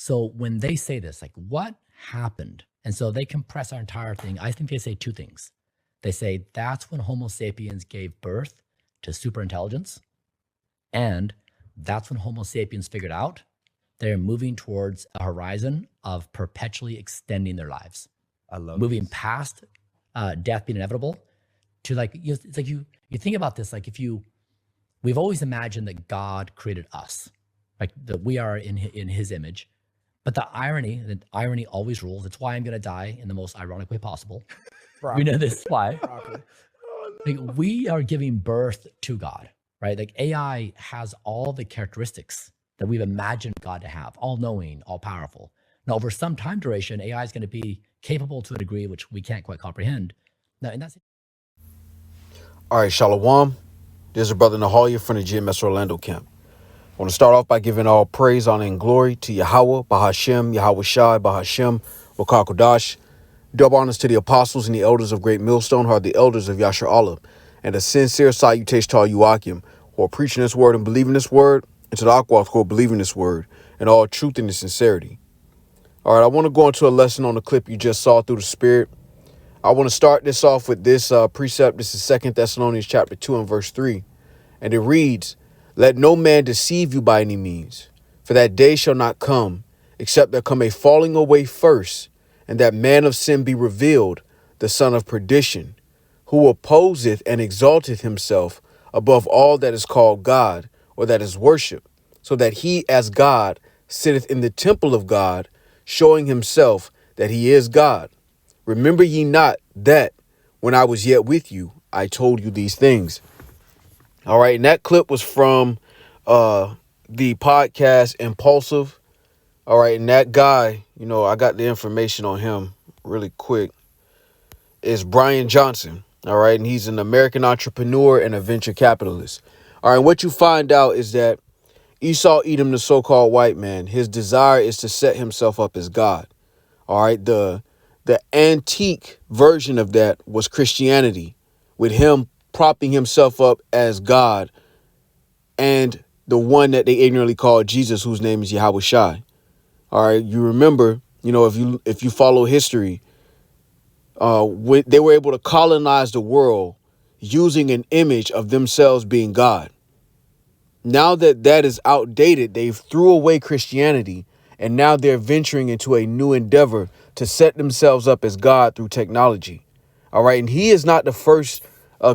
So when they say this, like, what happened? And so they compress our entire thing. I think they say two things. They say that's when Homo sapiens gave birth to superintelligence. And that's when Homo sapiens figured out they're moving towards a horizon of perpetually extending their lives. I love moving this. past death being inevitable to like, it's like you think about this, like we've always imagined that God created us, like that we are in his image. But the irony always rules. It's why I'm going to die in the most ironic way possible. We know this why. Like, we are giving birth to God, right? Like AI has all the characteristics that we've imagined God to have, all knowing, all powerful. Now, over some time duration, AI is going to be capable to a degree which we can't quite comprehend. Now, and that's it. All right, Shalom. This is Brother Nahalia from the GMS Orlando camp. I want to start off by giving all praise, honor, and glory to Yahweh, Bahashem, Yahweh Shai, Bahashem, Wakar Kodash. Double honors to the apostles and the elders of Great Millstone, who are the elders of Yasher Allah, and a sincere salutation to all you Akim, who are preaching this word and believing this word, and to the Akwath who are believing this word, and all truth and sincerity. All right, I want to go into a lesson on the clip you just saw through the Spirit. I want to start this off with this precept. This is 2 Thessalonians chapter 2 and verse 3. And it reads, "Let no man deceive you by any means, for that day shall not come, except there come a falling away first, and that man of sin be revealed, the son of perdition, who opposeth and exalteth himself above all that is called God, or that is worship, so that he as God sitteth in the temple of God, showing himself that he is God. Remember ye not that, when I was yet with you, I told you these things." All right, and that clip was from the podcast Impulsive. All right, and that guy, I got the information on him really quick, is Brian Johnson. All right, and he's an American entrepreneur and a venture capitalist. All right, what you find out is that Esau Edom, the so-called white man, his desire is to set himself up as God. All right, the antique version of that was Christianity, with him propping himself up as God, and the one that they ignorantly call Jesus, whose name is Yahweh Shai. All right, you remember, if you follow history, when they were able to colonize the world using an image of themselves being God. Now that is outdated, they've threw away Christianity, and now they're venturing into a new endeavor to set themselves up as God through technology. All right, and he is not the first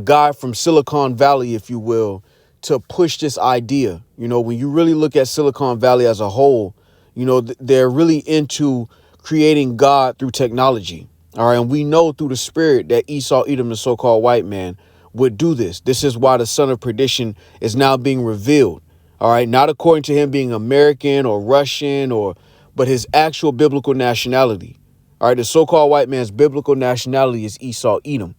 guy from Silicon Valley, if you will, to push this idea. When you really look at Silicon Valley as a whole, they're really into creating God through technology. All right, and we know through the Spirit that Esau Edom, the so-called white man, would do this. This is why the son of perdition is now being revealed. All right, not according to him being American or Russian, but his actual biblical nationality. All right, the so-called white man's biblical nationality is Esau Edom.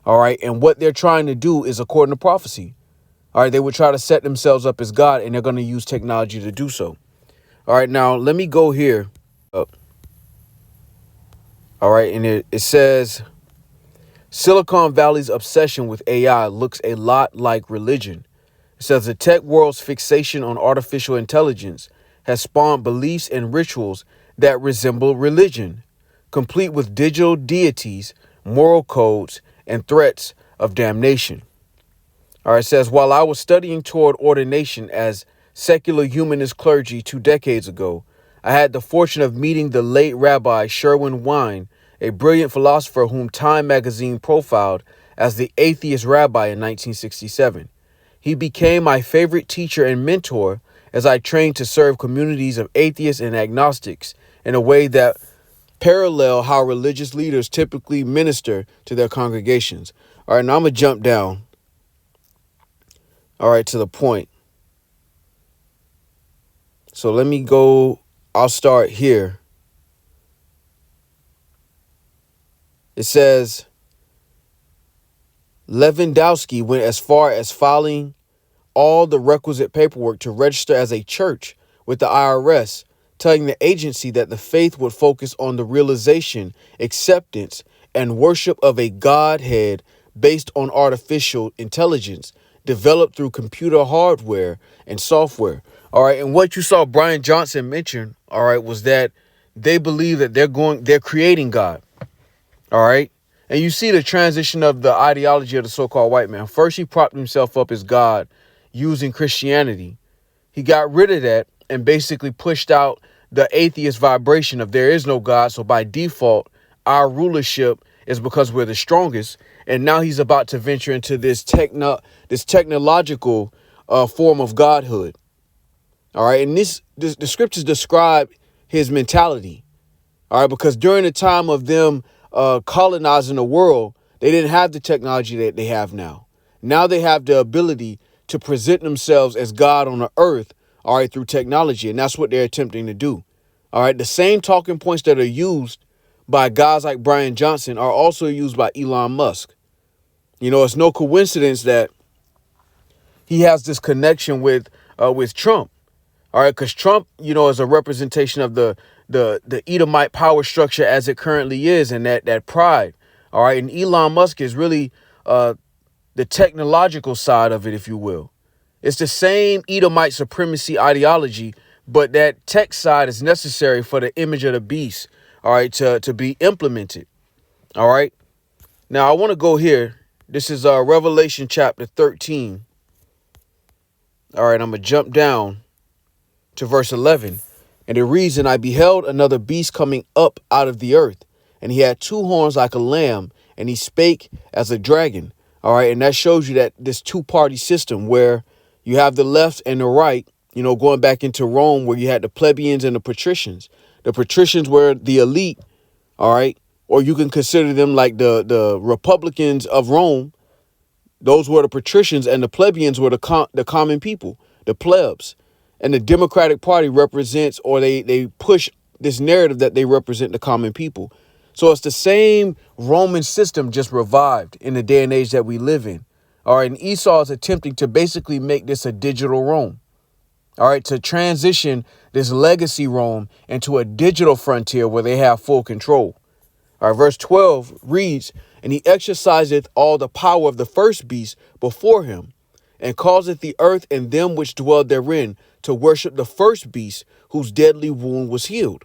All right, and what they're trying to do is according to prophecy. All right, they would try to set themselves up as God, and they're going to use technology to do so. All right, now let me go here. All right, and it says, Silicon Valley's obsession with AI looks a lot like religion. It says the tech world's fixation on artificial intelligence has spawned beliefs and rituals that resemble religion, complete with digital deities, moral codes, and threats of damnation. All right, it says, while I was studying toward ordination as secular humanist clergy 2 decades ago, I had the fortune of meeting the late Rabbi Sherwin Wine, a brilliant philosopher whom Time magazine profiled as the atheist rabbi in 1967. He became my favorite teacher and mentor as I trained to serve communities of atheists and agnostics in a way that parallel how religious leaders typically minister to their congregations. All right, now I'm going to jump down. All right, to the point. So let me go. I'll start here. It says, Lewandowski went as far as filing all the requisite paperwork to register as a church with the IRS, telling the agency that the faith would focus on the realization, acceptance, and worship of a Godhead based on artificial intelligence developed through computer hardware and software. All right. And what you saw Brian Johnson mention all right, was that they believe that they're creating God. All right. And you see the transition of the ideology of the so-called white man. First, he propped himself up as God using Christianity. He got rid of that and basically pushed out the atheist vibration of there is no God. So by default, our rulership is because we're the strongest. And now he's about to venture into this technological form of godhood. All right. And the scriptures describe his mentality. All right. Because during the time of them colonizing the world, they didn't have the technology that they have now. Now they have the ability to present themselves as God on the earth, all right, through technology. And that's what they're attempting to do. All right. The same talking points that are used by guys like Brian Johnson are also used by Elon Musk. You know, it's no coincidence that he has this connection with Trump. All right, because Trump, you know, is a representation of the Edomite power structure as it currently is, and that pride. All right, and Elon Musk is really the technological side of it, if you will. It's the same Edomite supremacy ideology, but that tech side is necessary for the image of the beast, all right, to be implemented. All right. Now, I want to go here. This is Revelation chapter 13. All right, I'm going to jump down to verse 11. And it reads, and I beheld another beast coming up out of the earth, and he had two horns like a lamb, and he spake as a dragon. All right. And that shows you that this two-party system where you have the left and the right, you know, going back into Rome, where you had the plebeians and the patricians. The patricians were the elite. All right. Or you can consider them like the Republicans of Rome. Those were the patricians, and the plebeians were the common people, the plebs. And the Democratic Party represents, or they push this narrative that they represent the common people. So it's the same Roman system, just revived in the day and age that we live in. All right. And Esau is attempting to basically make this a digital Rome. All right. To transition this legacy Rome into a digital frontier where they have full control. All right. Verse 12 reads, and he exerciseth all the power of the first beast before him, and causeth the earth and them which dwell therein to worship the first beast, whose deadly wound was healed.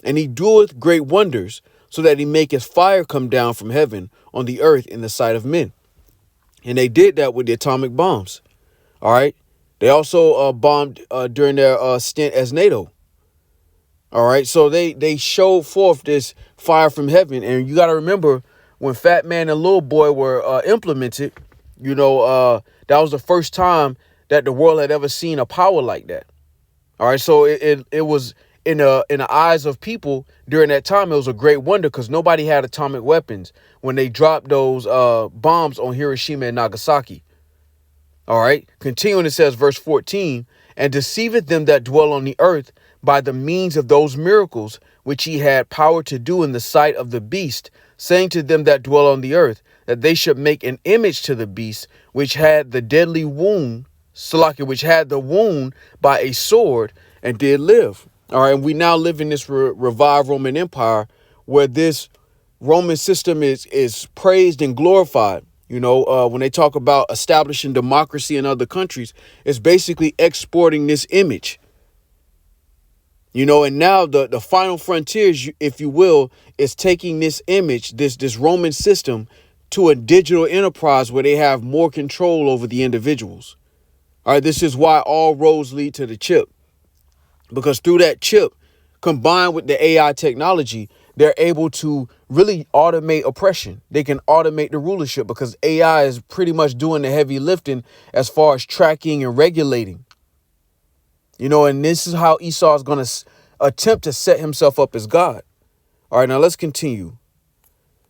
And he doeth great wonders, so that he maketh fire come down from heaven on the earth in the sight of men. And they did that with the atomic bombs. All right. They also bombed during their stint as NATO. All right. So they showed forth this fire from heaven. And you got to remember, when Fat Man and Little Boy were implemented, you know, that was the first time that the world had ever seen a power like that. All right. So it was in the eyes of people during that time. It was a great wonder because nobody had atomic weapons when they dropped those bombs on Hiroshima and Nagasaki. All right. Continuing, it says, verse 14, and deceiveth them that dwell on the earth by the means of those miracles which he had power to do in the sight of the beast, saying to them that dwell on the earth that they should make an image to the beast which had the deadly wound, Salaki, which had the wound by a sword and did live. All right. And we now live in this revived Roman Empire where this Roman system is praised and glorified. You know, when they talk about establishing democracy in other countries, it's basically exporting this image. You know, and now the final frontiers, if you will, is taking this image, this Roman system, to a digital enterprise where they have more control over the individuals. All right. This is why all roads lead to the chip, because through that chip, combined with the AI technology, they're able to really automate oppression. They can automate the rulership because AI is pretty much doing the heavy lifting as far as tracking and regulating. You know, and this is how Esau is going to attempt to set himself up as God. All right, now let's continue.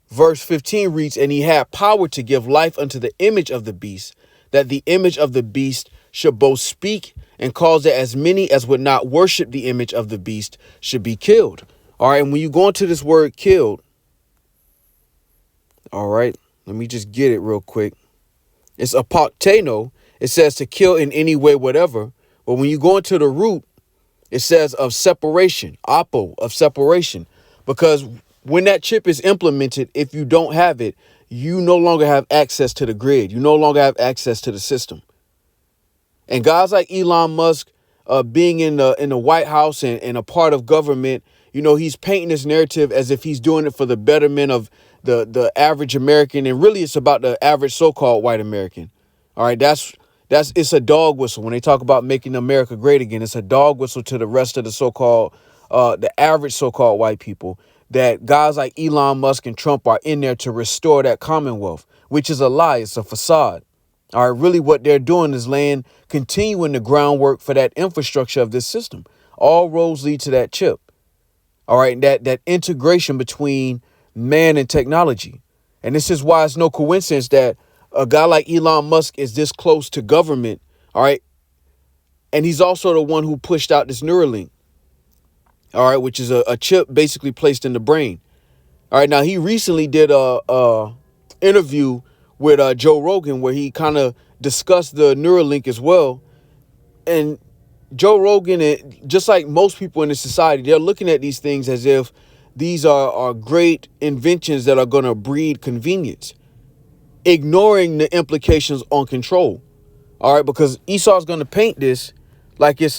Verse 15 reads, and he had power to give life unto the image of the beast, that the image of the beast should both speak and cause that as many as would not worship the image of the beast should be killed. All right. And when you go into this word killed. All right. Let me just get it real quick. It's apokteno. It says to kill in any way, whatever. But when you go into the root, it says of separation, apo, of separation, because when that chip is implemented, if you don't have it, you no longer have access to the grid. You no longer have access to the system. And guys like Elon Musk, being in the White House and a part of government, he's painting this narrative as if he's doing it for the betterment of the average American. And really, it's about the average so-called white American. All right, it's a dog whistle. When they talk about making America great again, it's a dog whistle to the rest of the so-called, the average so-called white people, that guys like Elon Musk and Trump are in there to restore that commonwealth, which is a lie. It's a facade. All right, really what they're doing is continuing the groundwork for that infrastructure of this system. All roads lead to that chip. All right, that integration between man and technology. And this is why it's no coincidence that a guy like Elon Musk is this close to government. All right. And he's also the one who pushed out this Neuralink. All right, which is a chip basically placed in the brain. All right. Now, he recently did a interview with Joe Rogan where he kind of discussed the Neuralink as well. And Joe Rogan, just like most people in the society, they're looking at these things as if these are great inventions that are going to breed convenience, ignoring the implications on control. All right, because Esau's going to paint this like it's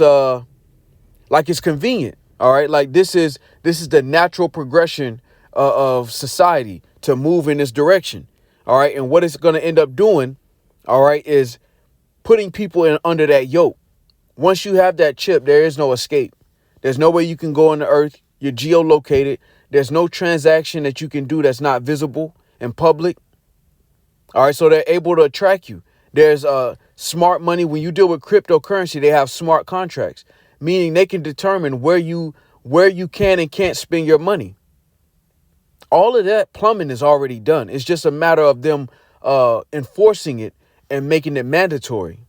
convenient. All right, like this is the natural progression of society to move in this direction. All right, and what it's going to end up doing, all right, is putting people under that yoke. Once you have that chip, there is no escape. There's no way you can go on the earth. You're geolocated. There's no transaction that you can do that's not visible and public. All right, so they're able to track you. There's smart money. When you deal with cryptocurrency, they have smart contracts, meaning they can determine where you can and can't spend your money. All of that plumbing is already done. It's just a matter of them enforcing it and making it mandatory.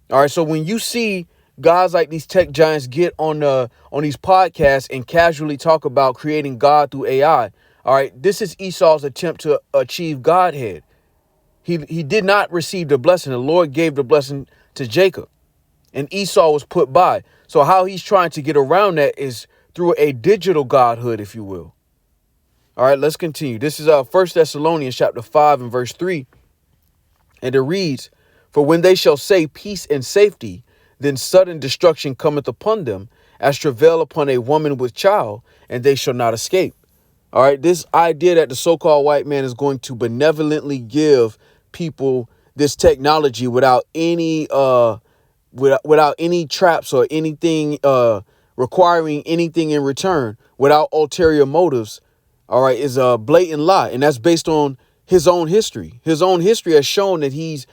All right, so when you see guys like these tech giants get on these podcasts and casually talk about creating God through AI, all right, this is Esau's attempt to achieve Godhead. He did not receive the blessing. The Lord gave the blessing to Jacob, and Esau was put by. So how he's trying to get around that is through a digital godhood, if you will. All right, let's continue. This is 1 Thessalonians chapter 5 and verse 3. And it reads, "For when they shall say peace and safety, then sudden destruction cometh upon them, as travail upon a woman with child, and they shall not escape." All right, this idea that the so-called white man is going to benevolently give people this technology without any without any traps or anything requiring anything in return, without ulterior motives, all right, is a blatant lie. And that's based on his own history. His own history has shown that he's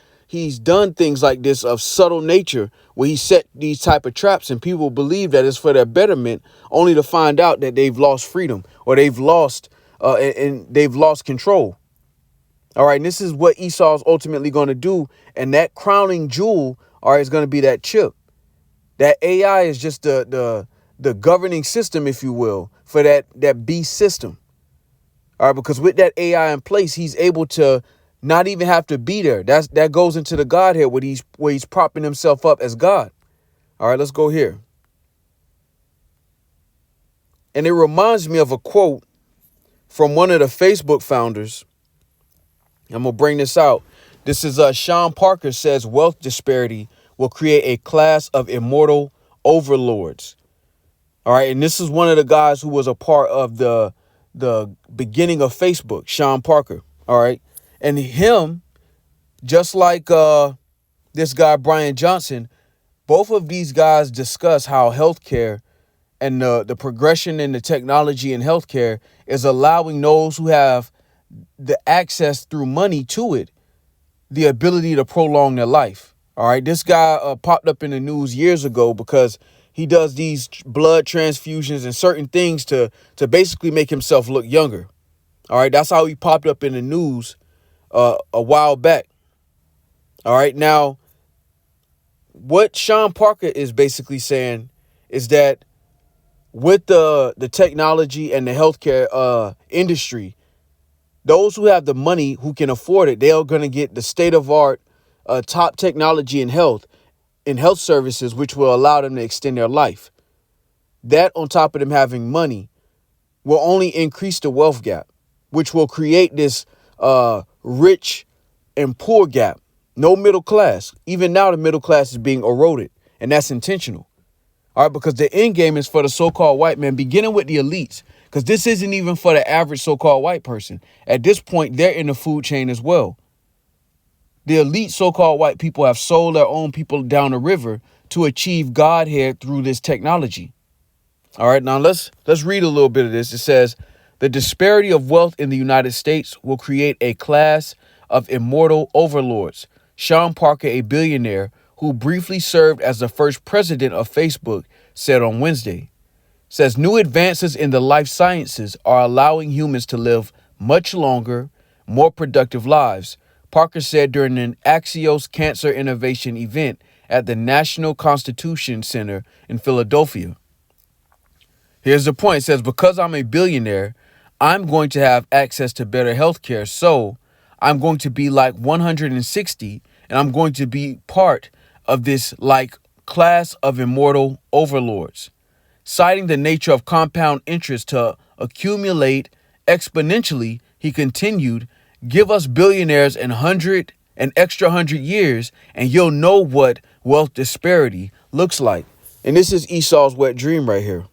done things like this of subtle nature, where he set these type of traps and people believe that it's for their betterment, only to find out that they've lost freedom or they've lost and they've lost control. All right. And this is what Esau's ultimately going to do. And that crowning jewel, all right, is going to be that chip. That AI is just the governing system, if you will, for that beast system. All right. Because with that AI in place, he's able to not even have to be there. That goes into the Godhead where he's propping himself up as God. All right, let's go here. And it reminds me of a quote from one of the Facebook founders. I'm going to bring this out. This is Sean Parker says wealth disparity will create a class of immortal overlords. All right. And this is one of the guys who was a part of the beginning of Facebook, Sean Parker. All right. And him, just like this guy, Brian Johnson, both of these guys discuss how healthcare and the progression in the technology in healthcare is allowing those who have the access through money to it, the ability to prolong their life. All right. This guy popped up in the news years ago because he does these blood transfusions and certain things to basically make himself look younger. All right. That's how he popped up in the news a while back. All right. Now, what Sean Parker is basically saying is that with the technology and the healthcare industry, those who have the money, who can afford it, they are going to get the state of art, top technology in health services, which will allow them to extend their life. That, on top of them having money, will only increase the wealth gap, which will create this rich and poor gap. No middle class. Even now, the middle class is being eroded, and that's intentional. All right, because the end game is for the so-called white man, beginning with the elites, because this isn't even for the average so-called white person. At this point, they're in the food chain as well. The elite so-called white people have sold their own people down the river to achieve Godhead through this technology. All right, now let's read a little bit of this. It says, the disparity of wealth in the United States will create a class of immortal overlords. Sean Parker, a billionaire who briefly served as the first president of Facebook, said on Wednesday. Says new advances in the life sciences are allowing humans to live much longer, more productive lives, Parker said during an Axios Cancer Innovation event at the National Constitution Center in Philadelphia. Here's the point. It says, because I'm a billionaire, I'm going to have access to better health care. So I'm going to be like 160 and I'm going to be part of this like class of immortal overlords. Citing the nature of compound interest to accumulate exponentially, he continued, give us billionaires an extra 100 years and you'll know what wealth disparity looks like. And this is Esau's wet dream right here.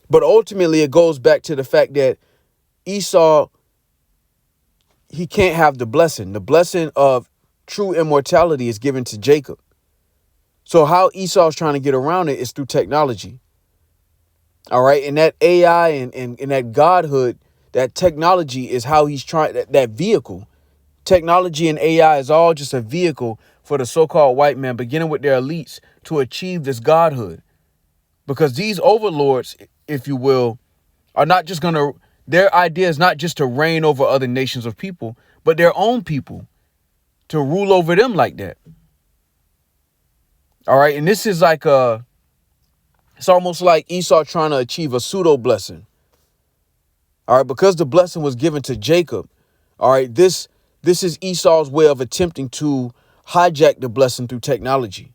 But ultimately, it goes back to the fact that Esau, he can't have the blessing. The blessing of true immortality is given to Jacob. So how Esau's trying to get around it is through technology. All right. And that AI and that godhood, that technology is how he's trying that vehicle. Technology and AI is all just a vehicle for the so-called white man, beginning with their elites, to achieve this godhood. Because these overlords, if you will, are not just going to, their idea is not just to reign over other nations of people, but their own people, to rule over them like that. All right. And this is like it's almost like Esau trying to achieve a pseudo blessing. All right. Because the blessing was given to Jacob. All right. This is Esau's way of attempting to hijack the blessing through technology.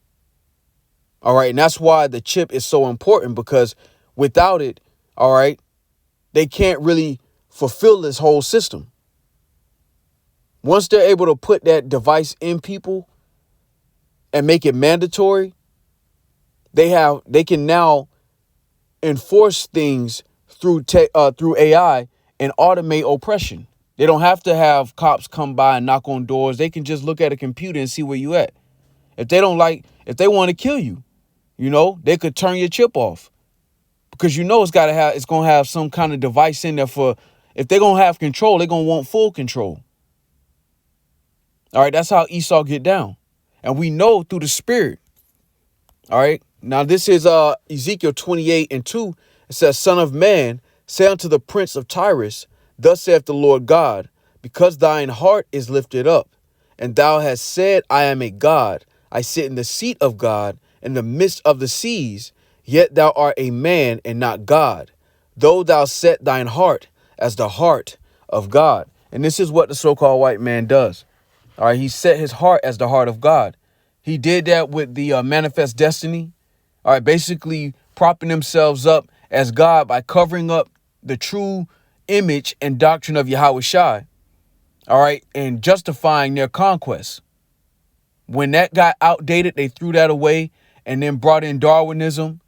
All right. And that's why the chip is so important, because without it, all right, they can't really fulfill this whole system. Once they're able to put that device in people and make it mandatory, they can now enforce things through AI and automate oppression. They don't have to have cops come by and knock on doors. They can just look at a computer and see where you at. If they they want to kill you, they could turn your chip off, because it's going to have some kind of device in there for, if they're going to have control, they're going to want full control. All right. That's how Esau get down. And we know through the spirit. All right. Now this is Ezekiel 28:2. It says, Son of man, say unto the prince of Tyrus, thus saith the Lord God, because thine heart is lifted up, and thou hast said, I am a God, I sit in the seat of God in the midst of the seas, yet thou art a man and not God, though thou set thine heart as the heart of God. And this is what the so-called white man does. All right, he set his heart as the heart of God. He did that with the manifest destiny. All right, basically propping themselves up as God by covering up the true image and doctrine of Yahweh Shai. All right, and justifying their conquest. When that got outdated, they threw that away and then brought in Darwinism,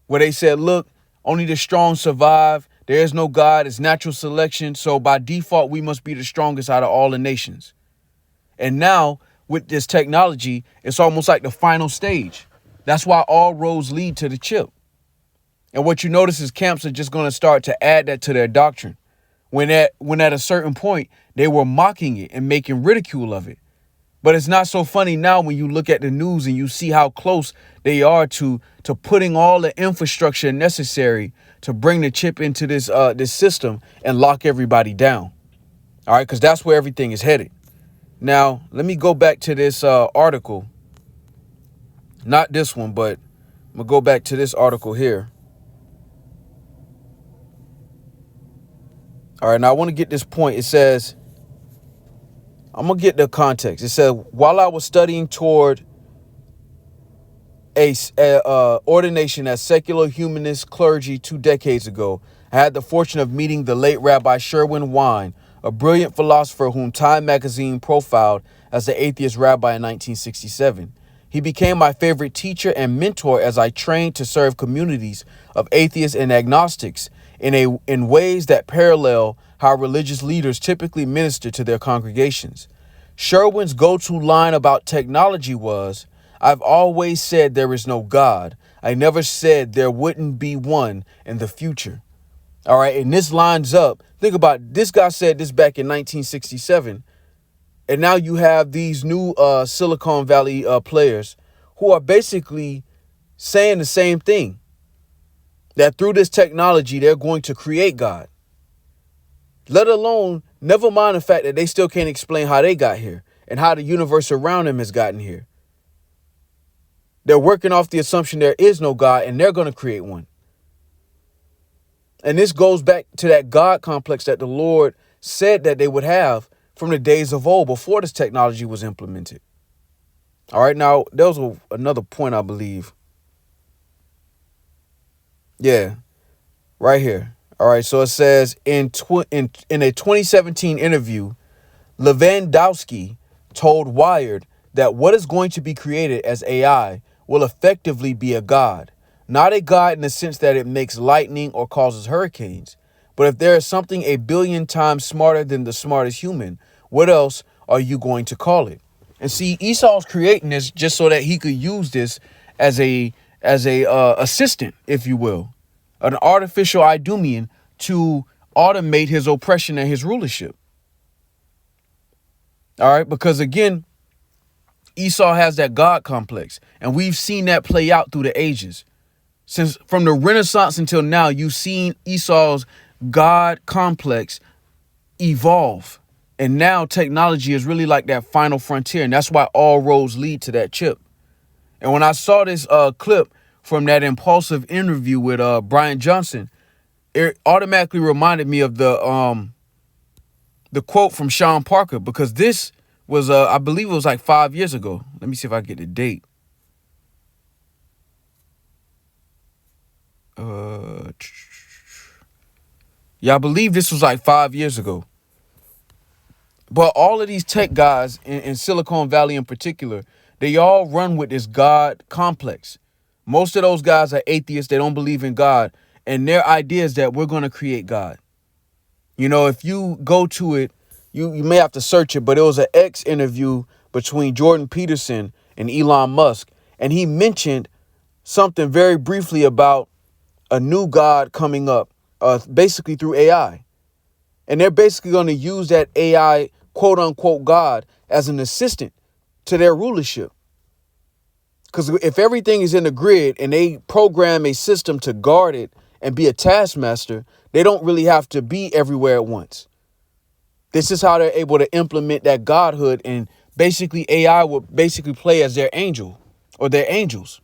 where they said, look, only the strong survive. There is no God. It's natural selection. So by default, we must be the strongest out of all the nations. And now with this technology, it's almost like the final stage. That's why all roads lead to the chip. And what you notice is camps are just going to start to add that to their doctrine. When at a certain point, they were mocking it and making ridicule of it. But it's not so funny now when you look at the news and you see how close they are to putting all the infrastructure necessary to bring the chip into this system and lock everybody down. All right, because that's where everything is headed. Now, let me go back to this article. Not this one, but I'm going to go back to this article here. All right, now I want to get this point. It says, I'm going to get the context. It said, while I was studying toward a ordination as secular humanist clergy 2 decades ago, I had the fortune of meeting the late Rabbi Sherwin Wine, a brilliant philosopher whom Time magazine profiled as the atheist rabbi in 1967. He became my favorite teacher and mentor as I trained to serve communities of atheists and agnostics in ways that parallel how religious leaders typically minister to their congregations. Sherwin's go-to line about technology was, "I've always said there is no God. I never said there wouldn't be one in the future." All right. And this lines up. Think about it. This guy said this back in 1967. And now you have these new Silicon Valley players who are basically saying the same thing, that through this technology, they're going to create God. Let alone, never mind the fact that they still can't explain how they got here and how the universe around them has gotten here. They're working off the assumption there is no God, and they're going to create one. And this goes back to that God complex that the Lord said that they would have from the days of old before this technology was implemented. All right. Now, there was another point, I believe. Yeah, right here. All right. So it says in a 2017 interview, Lewandowski told Wired that what is going to be created as AI will effectively be a god. Not a god in the sense that it makes lightning or causes hurricanes. But if there is something a billion times smarter than the smartest human, what else are you going to call it? And see, Esau's creating this just so that he could use this as a assistant, if you will, an artificial Idumean to automate his oppression and his rulership. All right, because again, Esau has that God complex, and we've seen that play out through the ages. Since from the Renaissance until now, you've seen Esau's God complex evolve. And now technology is really like that final frontier. And that's why all roads lead to that chip. And when I saw this clip from that impulsive interview with Brian Johnson, it automatically reminded me of the quote from Sean Parker, because this was, I believe it was like 5 years ago. Let me see if I get the date. Yeah, I believe this was like 5 years ago. But all of these tech guys in Silicon Valley in particular, they all run with this God complex. Most of those guys are atheists. They don't believe in God. And their idea is that we're going to create God. You know, if you go to it, you may have to search it, but it was an X interview between Jordan Peterson and Elon Musk. And he mentioned something very briefly about a new God coming up, basically through AI. And they're basically going to use that AI, quote unquote, God as an assistant to their rulership. Because if everything is in the grid and they program a system to guard it and be a taskmaster, they don't really have to be everywhere at once. This is how they're able to implement that godhood, and basically AI will basically play as their angel or their angels.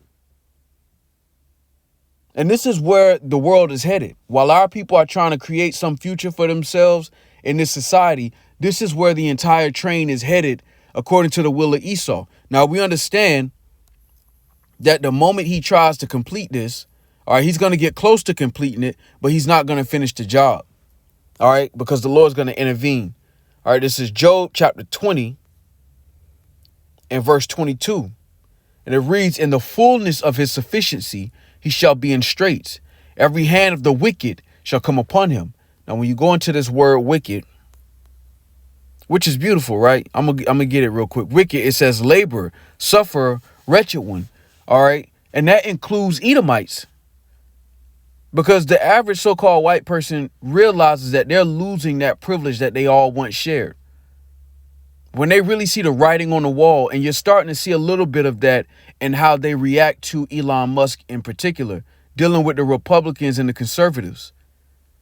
And this is where the world is headed. While our people are trying to create some future for themselves in this society, this is where the entire train is headed according to the will of Esau. Now, we understand that the moment he tries to complete this, all right, he's going to get close to completing it, but he's not going to finish the job. All right, because the Lord's going to intervene. All right, this is Job chapter 20 and verse 22. And it reads, "In the fullness of his sufficiency, he shall be in straits. Every hand of the wicked shall come upon him." Now, when you go into this word wicked, which is beautiful, right? I'm gonna get it real quick. Wicked, it says labor, suffer, wretched one. All right. And that includes Edomites. Because the average so-called white person realizes that they're losing that privilege that they all once shared. When they really see the writing on the wall, and you're starting to see a little bit of that in how they react to Elon Musk in particular, dealing with the Republicans and the conservatives.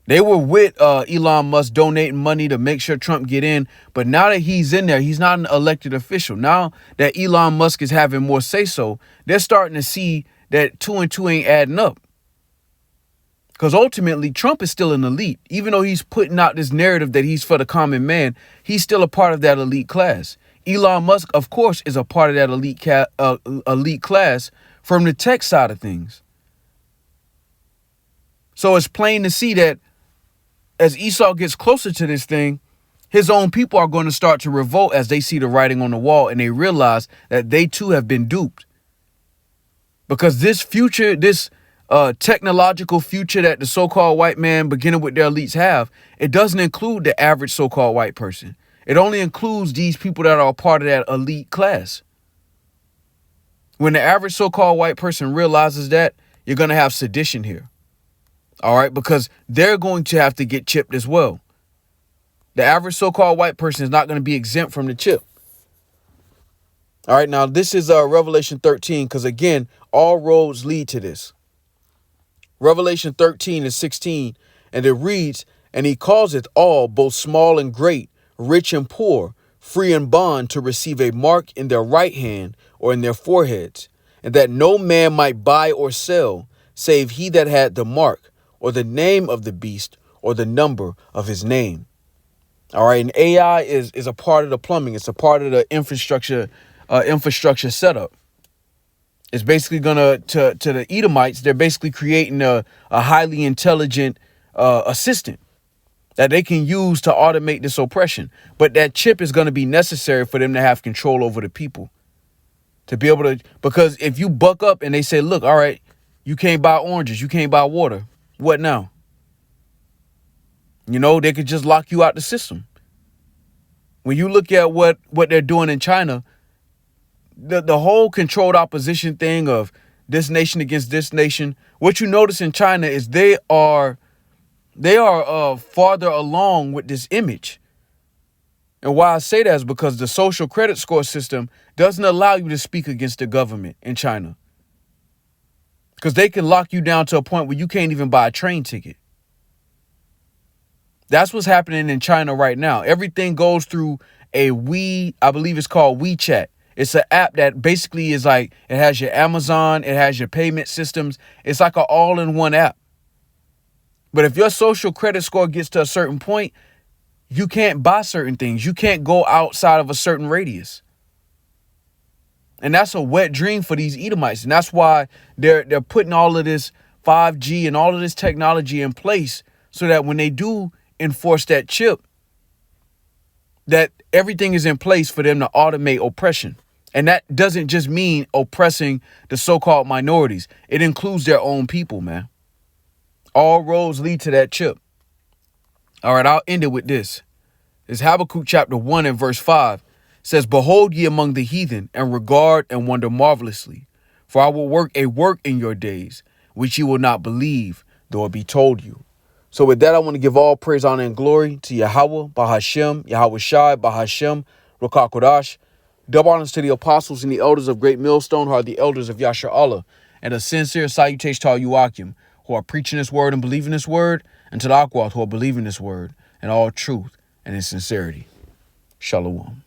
They were with Elon Musk donating money to make sure Trump get in. But now that he's in there, he's not an elected official. Now that Elon Musk is having more say so, they're starting to see that 2 and 2 ain't adding up. Because ultimately, Trump is still an elite. Even though he's putting out this narrative that he's for the common man, he's still a part of that elite class. Elon Musk, of course, is a part of that elite class from the tech side of things. So it's plain to see that as Esau gets closer to this thing, his own people are going to start to revolt as they see the writing on the wall and they realize that they too have been duped. Because this future, this technological future that the so-called white man, beginning with their elites, have, it doesn't include the average so-called white person. It only includes these people that are a part of that elite class. When the average so-called white person realizes that, you're going to have sedition here. All right, because they're going to have to get chipped as well. The average so-called white person is not going to be exempt from the chip. All right, now this is Revelation 13, because again, all roads lead to this. Revelation 13 and 16, and it reads, "And he causeth all, both small and great, rich and poor, free and bond, to receive a mark in their right hand or in their foreheads, and that no man might buy or sell, save he that had the mark, or the name of the beast, or the number of his name." All right, and AI is a part of the plumbing. It's a part of the infrastructure setup. It's basically gonna to the Edomites. They're basically creating a highly intelligent assistant that they can use to automate this oppression. But that chip is going to be necessary for them to have control over the people, to be able to, because if you buck up and they say, look, all right, you can't buy oranges, you can't buy water, what now? You know, they could just lock you out the system. When you look at what they're doing in China, the whole controlled opposition thing of this nation against this nation, what you notice in China is they are farther along with this image. And why I say that is because the social credit score system doesn't allow you to speak against the government in China, because they can lock you down to a point where you can't even buy a train ticket. That's what's happening in China right now. Everything goes through I believe it's called WeChat. It's an app that basically is like, it has your Amazon, it has your payment systems. It's like an all-in-one app. But if your social credit score gets to a certain point, you can't buy certain things. You can't go outside of a certain radius. And that's a wet dream for these Edomites. And that's why they're putting all of this 5G and all of this technology in place, so that when they do enforce that chip, that everything is in place for them to automate oppression. And that doesn't just mean oppressing the so-called minorities. It includes their own people, man. All roads lead to that chip. All right, I'll end it with this. It's Habakkuk chapter 1 and verse 5. It says, "Behold ye among the heathen, and regard and wonder marvelously. For I will work a work in your days, which ye will not believe, though it be told you." So with that, I want to give all praise, honor, and glory to Yahweh, Bahashem, Yahweh Shai, Bahashem, Ruach HaKodesh. Double honors to the apostles and the elders of Great Millstone, who are the elders of Yasher Allah. And a sincere salutation to all you Akim, who are preaching this word and believing this word, and to the Akwath, who are believing this word in all truth and in sincerity. Shalom.